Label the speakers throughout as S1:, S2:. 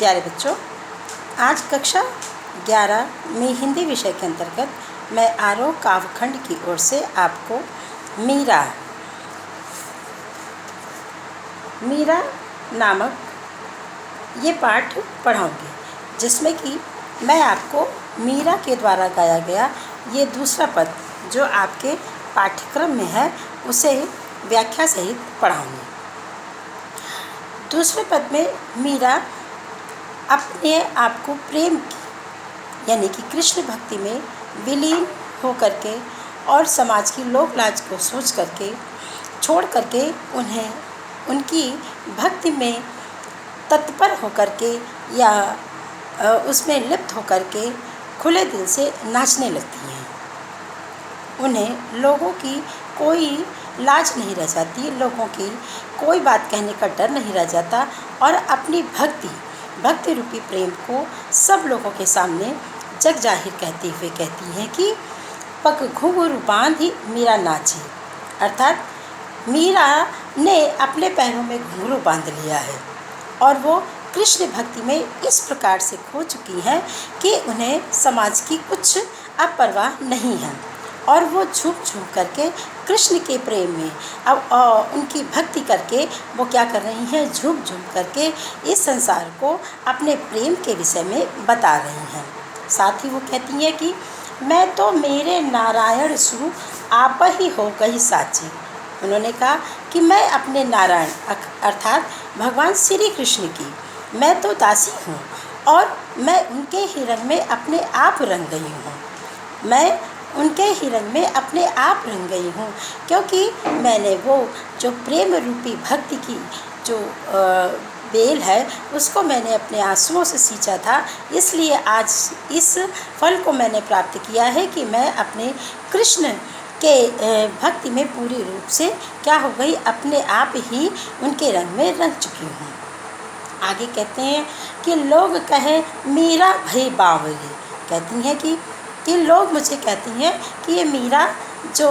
S1: प्यारे बच्चों, आज कक्षा 11 में हिंदी विषय के अंतर्गत मैं आरोह काव्यखंड की ओर से आपको मीरा नामक ये पाठ पढ़ाऊंगी, जिसमें कि मैं आपको मीरा के द्वारा गाया गया ये दूसरा पद जो आपके पाठ्यक्रम में है उसे व्याख्या सहित पढ़ाऊंगी। दूसरे पद में मीरा अपने आप को प्रेम की यानी कि कृष्ण भक्ति में विलीन हो करके और समाज की लोक लाज को सोच करके छोड़ करके उन्हें उनकी भक्ति में तत्पर होकर के या उसमें लिप्त होकर के खुले दिल से नाचने लगती हैं। उन्हें लोगों की कोई लाज नहीं रह जाती, लोगों की कोई बात कहने का डर नहीं रह जाता और अपनी भक्ति रूपी प्रेम को सब लोगों के सामने जग जाहिर कहते हुए कहती हैं कि पग घुंघरू बांधी मीरा नाची, अर्थात मीरा ने अपने पैरों में घुंघरू बांध लिया है और वो कृष्ण भक्ति में इस प्रकार से खो चुकी हैं कि उन्हें समाज की कुछ अब परवाह नहीं है और वो झुक करके कृष्ण के प्रेम में अब उनकी भक्ति करके वो क्या कर रही हैं, झुक करके इस संसार को अपने प्रेम के विषय में बता रही हैं। साथ ही वो कहती हैं कि मैं तो मेरे नारायण सु आप ही हो गई साची। उन्होंने कहा कि मैं अपने नारायण अर्थात भगवान श्री कृष्ण की मैं तो दासी हूँ और मैं उनके ही रंग में अपने आप रंग गई हूँ। मैं उनके ही रंग में अपने आप रंग गई हूँ क्योंकि मैंने वो जो प्रेम रूपी भक्ति की जो बेल है उसको मैंने अपने आंसुओं से सींचा था, इसलिए आज इस फल को मैंने प्राप्त किया है कि मैं अपने कृष्ण के भक्ति में पूरी रूप से क्या हो गई, अपने आप ही उनके रंग में रंग चुकी हूँ। आगे कहते हैं कि लोग कहें मीरा भई बावरी, कहती हैं कि लोग मुझे कहती हैं कि ये मीरा जो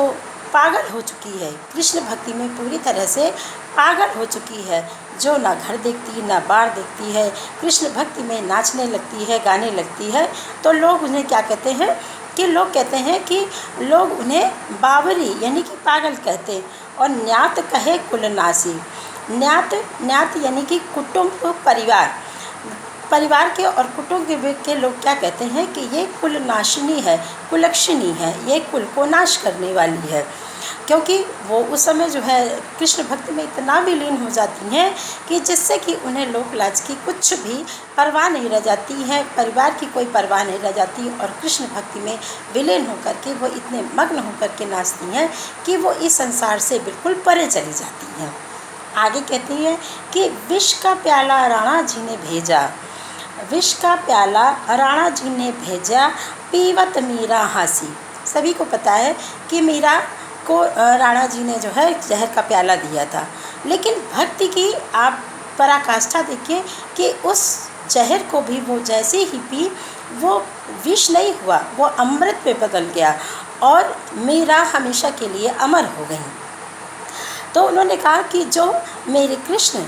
S1: पागल हो चुकी है, कृष्ण भक्ति में पूरी तरह से पागल हो चुकी है, जो ना घर देखती ना बार देखती है, कृष्ण भक्ति में नाचने लगती है, गाने लगती है। तो लोग उन्हें क्या कहते हैं कि लोग कहते हैं कि लोग उन्हें बावरी यानी कि पागल कहते हैं। और न्यात कहे कुलनासी, न्यात यानी कि कुटुंब परिवार के और कुटुंब के लोग क्या कहते हैं कि ये कुलनाशिनी है, कुलक्षणी है, ये कुल को नाश करने वाली है, क्योंकि वो उस समय जो है कृष्ण भक्ति में इतना विलीन हो जाती हैं कि जिससे कि उन्हें लोक लाज की कुछ भी परवाह नहीं रह जाती है, परिवार की कोई परवाह नहीं रह जाती और कृष्ण भक्ति में विलीन होकर के वो इतने मग्न होकर के नाचती हैं कि वो इस संसार से बिल्कुल परे चली जाती हैं। आगे कहती हैं कि विष का प्याला राणा जी ने भेजा, विष का प्याला राणा जी ने भेजा, पीवत मीरा हंसी। सभी को पता है कि मीरा को राणा जी ने जो है जहर का प्याला दिया था, लेकिन भक्ति की आप पराकाष्ठा देखिए कि उस जहर को भी वो जैसे ही पी वो विष नहीं हुआ, वो अमृत पे बदल गया और मीरा हमेशा के लिए अमर हो गई। तो उन्होंने कहा कि जो मेरे कृष्ण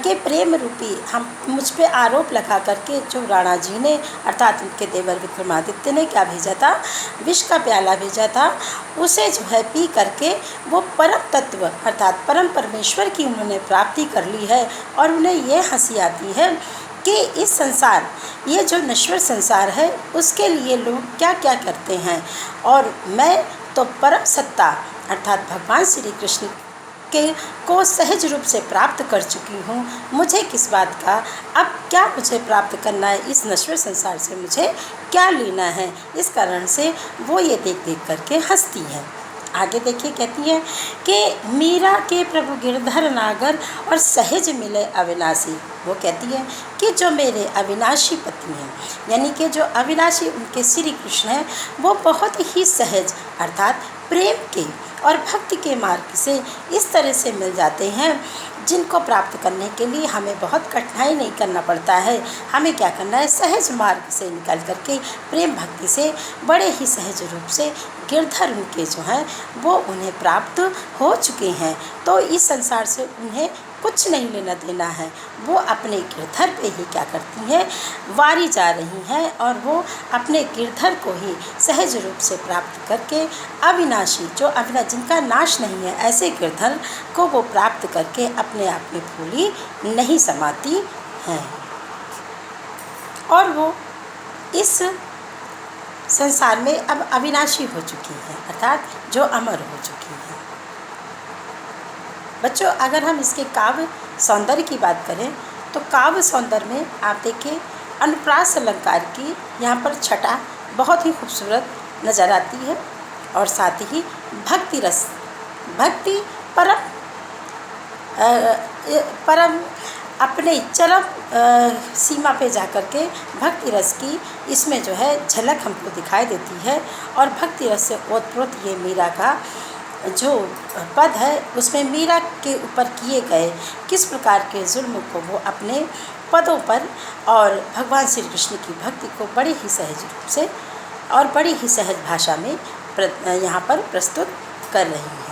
S1: के प्रेम रूपी हम मुझ पे आरोप लगा करके जो राणा जी ने अर्थात उनके देवर विक्रमादित्य ने क्या भेजा था, विष का प्याला भेजा था, उसे जो है पी करके वो परम तत्व अर्थात परम परमेश्वर की उन्होंने प्राप्ति कर ली है। और उन्हें ये हंसी आती है कि इस संसार, ये जो नश्वर संसार है उसके लिए लोग क्या क्या करते हैं और मैं तो परम सत्ता अर्थात भगवान श्री कृष्ण को सहज रूप से प्राप्त कर चुकी हूँ। मुझे किस बात का अब क्या मुझे प्राप्त करना है, इस नश्वर संसार से मुझे क्या लेना है, इस कारण से वो ये देख करके हंसती हैं। आगे देखिए कहती हैं कि मीरा के प्रभु गिरधर नागर और सहज मिले अविनाशी। वो कहती है कि जो मेरे अविनाशी पति हैं यानी कि जो अविनाशी उनके श्री कृष्ण हैं वो बहुत ही सहज अर्थात प्रेम के और भक्ति के मार्ग से इस तरह से मिल जाते हैं जिनको प्राप्त करने के लिए हमें बहुत कठिनाई नहीं करना पड़ता है। हमें क्या करना है, सहज मार्ग से निकल करके प्रेम भक्ति से बड़े ही सहज रूप से गिरधर उनके जो हैं वो उन्हें प्राप्त हो चुके हैं। तो इस संसार से उन्हें कुछ नहीं लेना देना है। वो अपने गिरधर पे ही क्या करती हैं, वारी जा रही हैं और वो अपने गिरधर को ही सहज रूप से प्राप्त करके अविनाशी, जो अविनाश, जिनका नाश नहीं है, ऐसे गिरधर को वो प्राप्त करके अपने आप में भूली नहीं समाती हैं और वो इस संसार में अब अविनाशी हो चुकी हैं, अर्थात जो अमर हो चुकी हैं। बच्चों, अगर हम इसके काव्य सौंदर्य की बात करें तो काव्य सौंदर्य में आप देखिए अनुप्रास अलंकार की यहाँ पर छटा बहुत ही खूबसूरत नज़र आती है और साथ ही भक्ति रस, भक्ति परम परम अपने चरम सीमा पे जाकर के भक्ति रस की इसमें जो है झलक हमको दिखाई देती है और भक्ति रस से ओतप्रोत ये मीरा का जो पद है उसमें मीरा के ऊपर किए गए किस प्रकार के जुल्म को वो अपने पदों पर और भगवान श्री कृष्ण की भक्ति को बड़े ही सहज रूप से और बड़ी ही सहज भाषा में यहाँ पर प्रस्तुत कर रही है।